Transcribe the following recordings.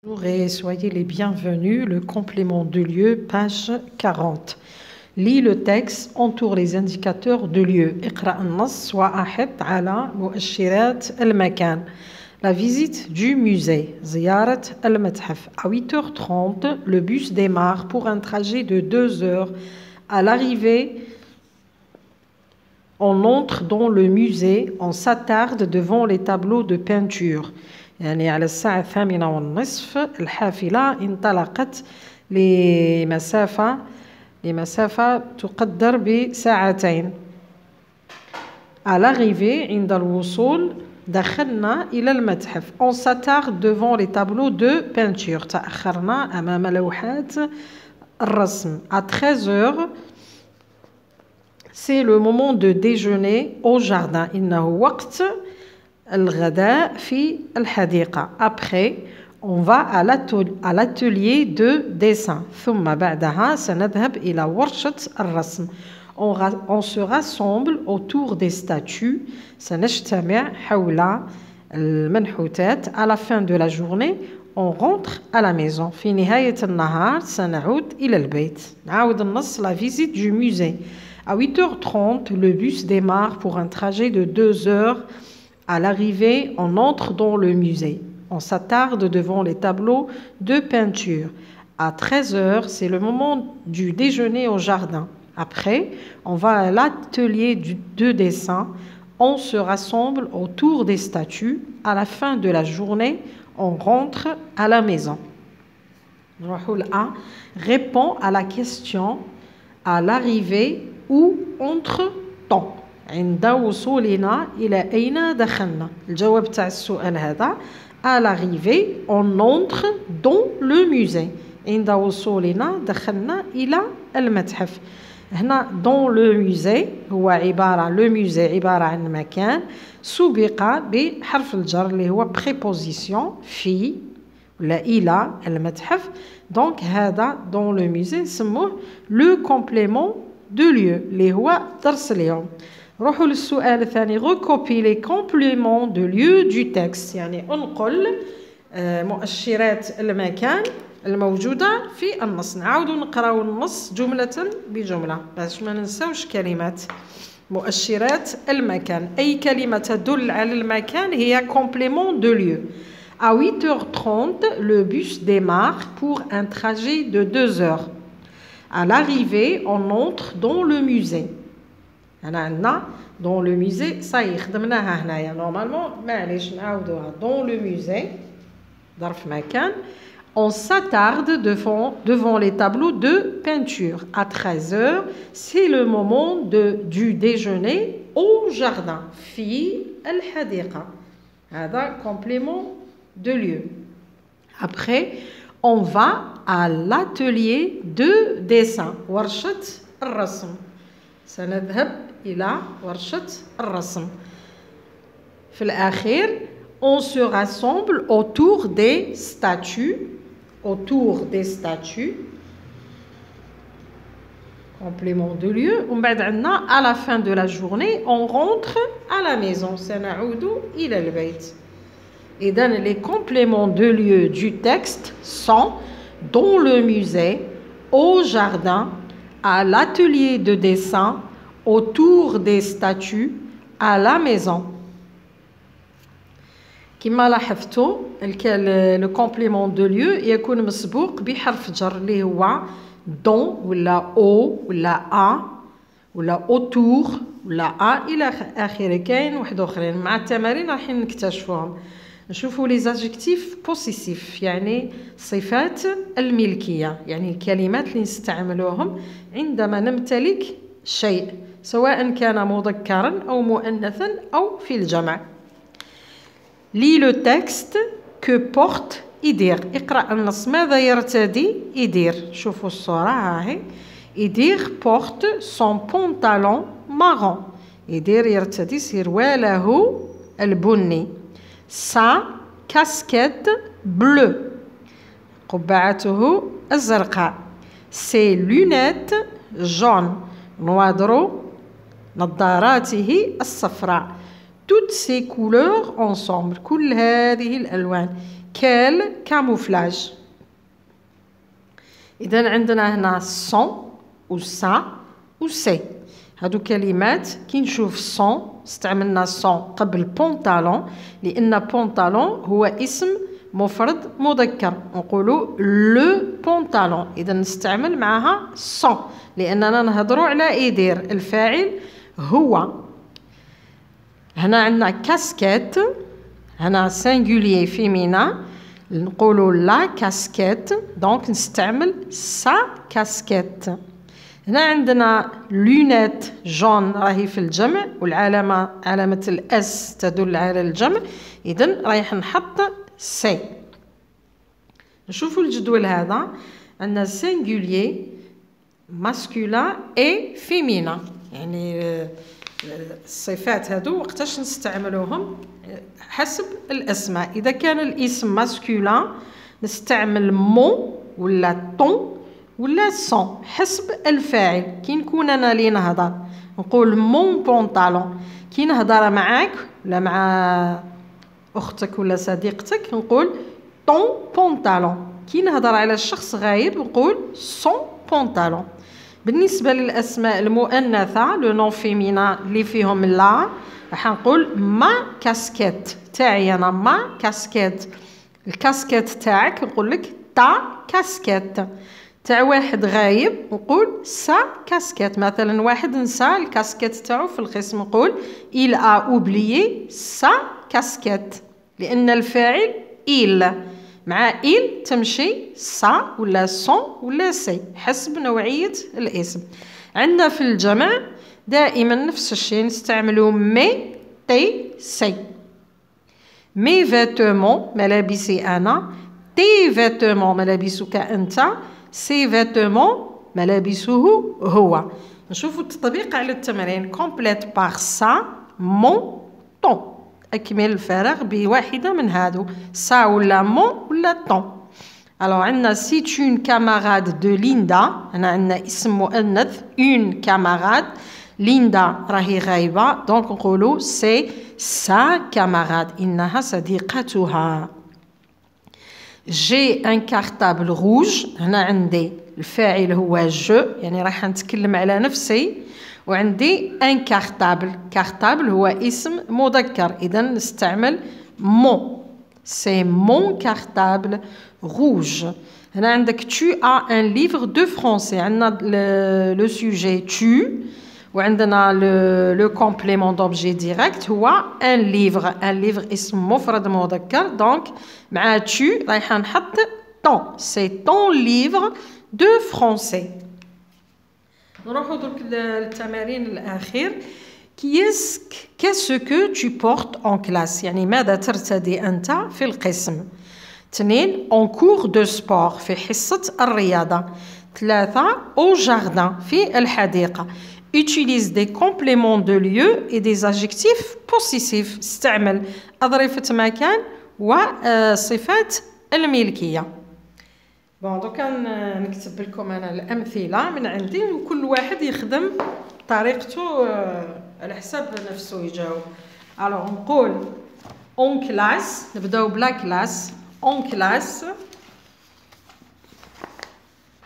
Bonjour et soyez les bienvenus, le complément de lieu, page 40. Lis le texte, entoure les indicateurs de lieu. اقرأ النص وأحط على مؤشرات المكان. La visite du musée, زيارة المتحف. À 8h30, le bus démarre pour un trajet de 2 heures. À l'arrivée, on entre dans le musée, on s'attarde devant les tableaux de peinture. يعني على الساعة 8:30 الحافلة انطلقت لمسافة تقدر بساعتين. À l'arrivée, عند الوصول دخلنا إلى المتحف. On s'attarde devant les tableaux de peinture. تأخرنا أمام لوحات الرسم. À 13h, c'est le moment de déjeuner au jardin. إنه وقت الغداء في الحديقة. Après, on va à l'atelier de dessin. ثم بعدها سنذهب إلى ورشة الرسم. On se rassemble autour des statues. سنجتمع حول المنحوتات. À la fin de la journée, on rentre à la maison. في نهاية النهار سنعود إلى البيت. نعاود النص. La visite du musée. À 8h30, le bus démarre pour un trajet de 2 heures. À l'arrivée, on entre dans le musée. On s'attarde devant les tableaux de peinture. À 13h, c'est le moment du déjeuner au jardin. Après, on va à l'atelier de dessin. On se rassemble autour des statues. À la fin de la journée, on rentre à la maison. Rahul A répond à la question à l'arrivée ou entre-temps. عند وصولنا إلى أين دخلنا. الجواب تاع السؤال هذا à l'arrivée on entre dans le musée. عند وصولنا دخلنا إلى المتحف. هنا dans le musée هو le musée عبارة عن مكان سبق بحرف الجر اللي هو préposition في ولا إلى المتحف. donc هذا dans le musée سموه le complément de lieu اللي هو درس اليوم. روحوا للسؤال الثاني. recopie les compléments de lieu du texte. يعني انقل مؤشرات المكان الموجودة في النص. نعاودوا نقراو النص جملة بجملة باش ما ننساوش كلمات. مؤشرات المكان أي كلمة تدل على المكان هي complément de lieu. À 8h30, le bus démarre pour un trajet de 2 heures. À l'arrivée, on entre dans le musée. Dans le musée, ça y est, normalement, dans le musée, on s'attarde devant les tableaux de peinture. À 13h, c'est le moment du déjeuner au jardin. Fi al-hadiqa. Complément de lieu. Après, on va à l'atelier de dessin. Warshat al-rasm. سنذهب إلى ورشة الرسم. في الأخير, on se rassemble autour des statues. Complément de lieu. ومن بعد عندنا à la fin de la journée, on rentre à la maison. سنعود إلى البيت. إذن les compléments de lieu du texte sont dans le musée, au jardin, à l'atelier de dessin, autour des statues, à la maison. كما لاحظتوا le complément de lieu يكون مسبوق بحرف جر اللي هو dans ولا au ولا à ولا autour ولا à إلى آخره. كاين واحد آخرين مع التمارين راح نكتشفوهم. نشوفوا les adjectifs possessifs يعني صفات الملكية. يعني الكلمات اللي نستعملوهم عندما نمتلك شيء سواء كان مذكرا أو مؤنثا أو في الجمع. Lis le texte que porte إدير. اقرأ النص. ماذا يرتدي إدير؟ شوفوا الصورة هاهي. إدير porte son pantalon marron. إدير يرتدي سرواله البني. Sa casquette bleue. قبعته الزرقاء. Ses lunettes jaunes. نوادرو نظاراته الصفراء. Toutes ces couleurs ensemble. كل هذه الألوان. quel camouflage. إذا عندنا هنا son و ça و c'est. هادو كلمات كي نشوف son استعملنا son قبل بونطالون لأن بونطالون هو اسم مفرد مذكر نقولوا لو بونطالون. إذا نستعمل معها son لأننا نهضروا على إيدير الفاعل هو. هنا عندنا كاسكيت هنا سينغوليي فيمينا نقولوا لا كاسكيت دونك نستعمل سا كاسكيت. هنا عندنا لونيت جون راهي في الجمع والعلامة علامة الاس تدل على الجمع. إذن رايح نحط سي. نشوفوا الجدول هذا عندنا سينغوليي ماسكولا اي فيمينا يعني الصفات هادو وقتاش نستعملوهم حسب الاسماء. اذا كان الاسم ماسكولين نستعمل مون ولا طون ولا سون حسب الفاعل. كي نكون انا لي نهضر نقول مون بونطالون. كي نهضر معاك ولا مع اختك ولا صديقتك نقول طون بونطالون. كي نهضر على الشخص غايب نقول سون بونطالون. بالنسبة للأسماء المؤنثة لو نون فيمينا اللي فيهم لا راح نقول ما كاسكيت تاعي أنا ما كاسكيت. الكاسكيت تاعك نقول لك تا كاسكيت. تاع واحد غايب نقول سا كاسكيت. مثلا واحد نسى الكاسكيت تاعو في القسم نقول il a oublié sa casquette لأن الفاعل il مع إل تمشي سا ولا سون ولا سي حسب نوعية الاسم. عندنا في الجمع دائما نفس الشيء نستعملوا مي تي سي. مي فيتومون ملابسي أنا. تي فيتومون ملابسك أنت. سي فيتومون ملابسه هو. نشوفوا التطبيق على التمرين كومبليت باغ سا مون طون. أكمل الفراغ بواحدة من هادو سا ولا مون ولا طون. alors عندنا c'est une camarade de Linda. هنا عندنا اسم مؤنث une camarade. ليندا راهي غايبة دونك نقولوا c'est sa camarade إنها صديقتها. j'ai un cartable rouge. هنا عندي الفاعل هو جو يعني راح نتكلم على نفسي وعندي ان كارتابل. كارتابل هو اسم مذكر إذا نستعمل مون. سي مون كارتابل روج. هنا عندك tu as un livre de français. عندنا لو سوجي tu وعندنا لو كومبليمون دوبجي ديريكت هو ان ليفر. ان ليفر اسم مفرد مذكر دونك مع tu رايحه نحط ton. سي ton livre de français. نروحوا درك للتمارين الأخير. qu'est-ce que tu portes en classe يعني ماذا ترتدي أنت في القسم. 2 en cours de sport في حصة الرياضة. 3 au jardin في الحديقة. utilise des compléments de lieu et des adjectifs possessifs. استعمل أظرفة مكان وصفات الملكية. بون دوكا نكتب لكم انا الامثله من عندي وكل واحد يخدم طريقته على حساب نفسه يجاوب. الو نقول اون كلاس. نبداو بلا كلاس. اون كلاس.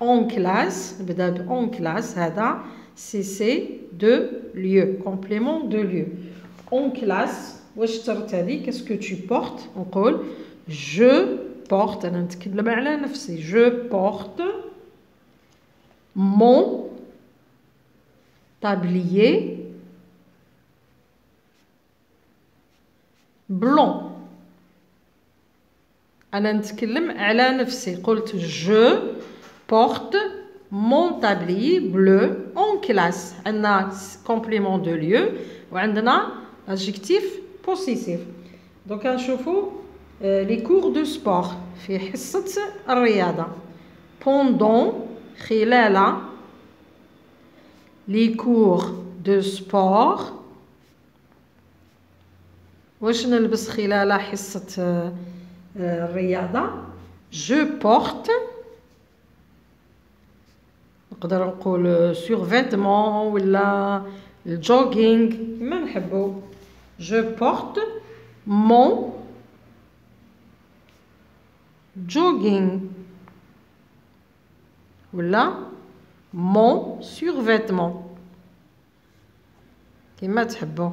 اون كلاس نبدا ب اون كلاس. هذا سي دو ليو كومبليمون دو ليو. اون كلاس واش ترتدي كاسكو تو بورت نقول جو porte. أنا نتكلم على نفسي. je porte mon tablier blanc. أنا نتكلم على نفسي قلت je porte mon tablier bleu en classe. عندنا complément de lieu وعندنا adjectif possessif. donc نشوفوا les cours de sport في حصة الرياضة. pendant خلال les cours de sport. واش نلبس خلال حصة الرياضة. je porte نقدر نقول survêtement ولا الجوغينغ كما نحبو. je porte mon jogging ولا mon survêtement كما تحبوا.